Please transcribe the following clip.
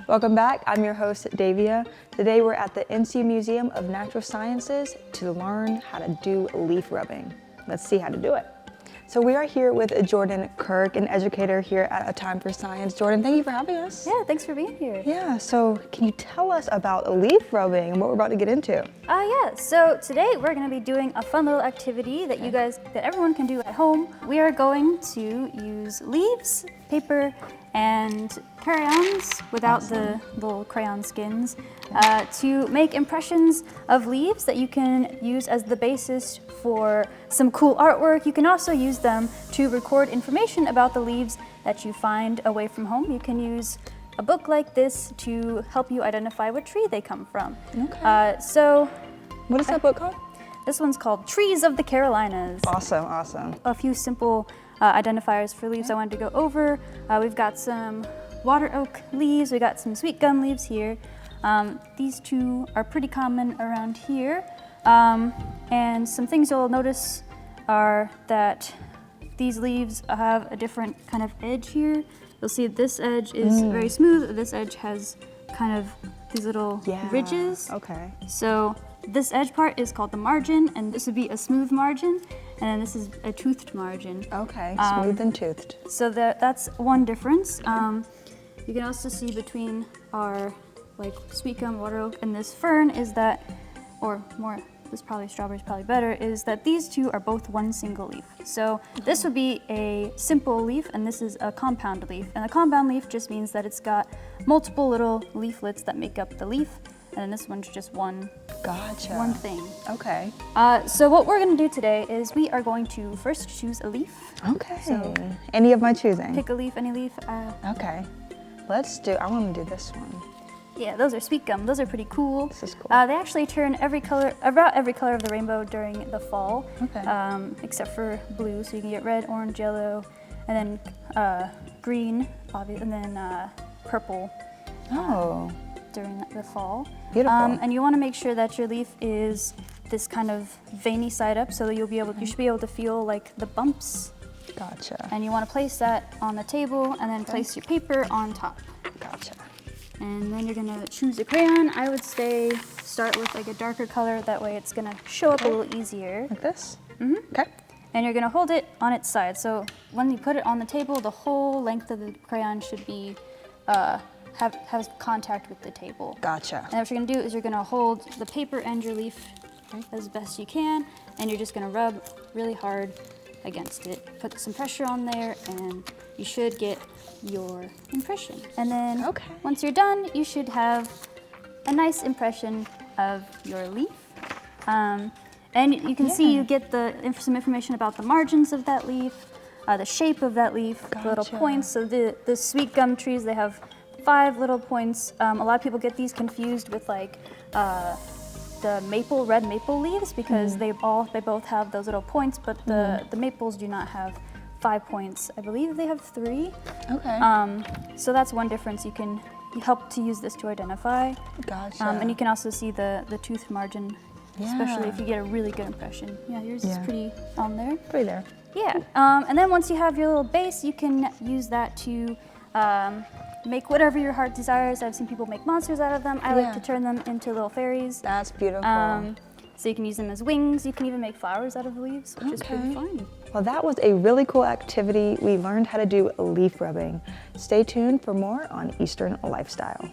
Welcome back. I'm your host, Davia. Today we're at the NC Museum of Natural Sciences to learn how to do leaf rubbing. Let's see how to do it. So we are here with Jordan Kirk, an educator here at A Time for Science. Jordan, thank you for having us. Yeah, thanks for being here. Yeah, so can you tell us about leaf rubbing and what we're about to get into? Yeah, so today we're going to be doing a fun little activity that that everyone can do at home. We are going to use leaves, paper, and crayons without the little crayon skins to make impressions of leaves that you can use as the basis for some cool artwork. You can also use them to record information about the leaves that you find away from home. You can use a book like this to help you identify what tree they come from. Okay. What is that book called? This one's called Trees of the Carolinas. Awesome, awesome. A few simple identifiers for leaves I wanted to go over. We've got some water oak leaves, we got some sweet gum leaves here. These two are pretty common around here. And some things you'll notice are that these leaves have a different kind of edge here. You'll see this edge is very smooth, this edge has kind of these little ridges. Okay. So this edge part is called the margin, and this would be a smooth margin, and then this is a toothed margin. Okay, smooth and toothed. So that's one difference. You can also see between our sweet gum, water oak, and this fern is that, or more, this probably strawberry's probably better, is that these two are both one single leaf. So this would be a simple leaf, and this is a compound leaf. And a compound leaf just means that it's got multiple little leaflets that make up the leaf, and then this one's just one thing. Okay. So what we're gonna do today is we are going to first choose a leaf. Okay. So any of my choosing? pick a leaf, any leaf. Okay. I want to do this one. Yeah, those are sweet gum. Those are pretty cool. This is cool. They actually turn about every color of the rainbow during the fall, except for blue. So you can get red, orange, yellow, and then green, obviously, and then purple. During the fall. Beautiful. And you want to make sure that your leaf is this kind of veiny side up, so that you should be able to feel like the bumps. Gotcha. And you want to place that on the table, and then place your paper on top. Gotcha. And then you're gonna choose a crayon. I would start with a darker color. That way it's gonna show up a little easier. Like this? Mm-hmm. Okay. And you're gonna hold it on its side. So when you put it on the table, the whole length of the crayon should be has contact with the table. Gotcha. And what you're gonna do is you're gonna hold the paper and your leaf as best you can, and you're just gonna rub really hard against it. Put some pressure on there, and you should get your impression. And then once you're done, you should have a nice impression of your leaf. And you can see you get some information about the margins of that leaf, the shape of that leaf, the little points. So the sweet gum trees, they have 5 little points. A lot of people get these confused with the red maple leaves, because they both have those little points, but the maples do not have 5 points. I believe they have 3. Okay. So that's one difference. You help to use this to identify. Gotcha. And you can also see the tooth margin, especially if you get a really good impression. Yeah, yours is pretty on there. Pretty there. Yeah. And then once you have your little base, you can use that to make whatever your heart desires. I've seen people make monsters out of them. I like to turn them into little fairies. That's beautiful. So you can use them as wings. You can even make flowers out of leaves, which is pretty fun. Well, that was a really cool activity. We learned how to do leaf rubbing. Stay tuned for more on Eastern Lifestyle.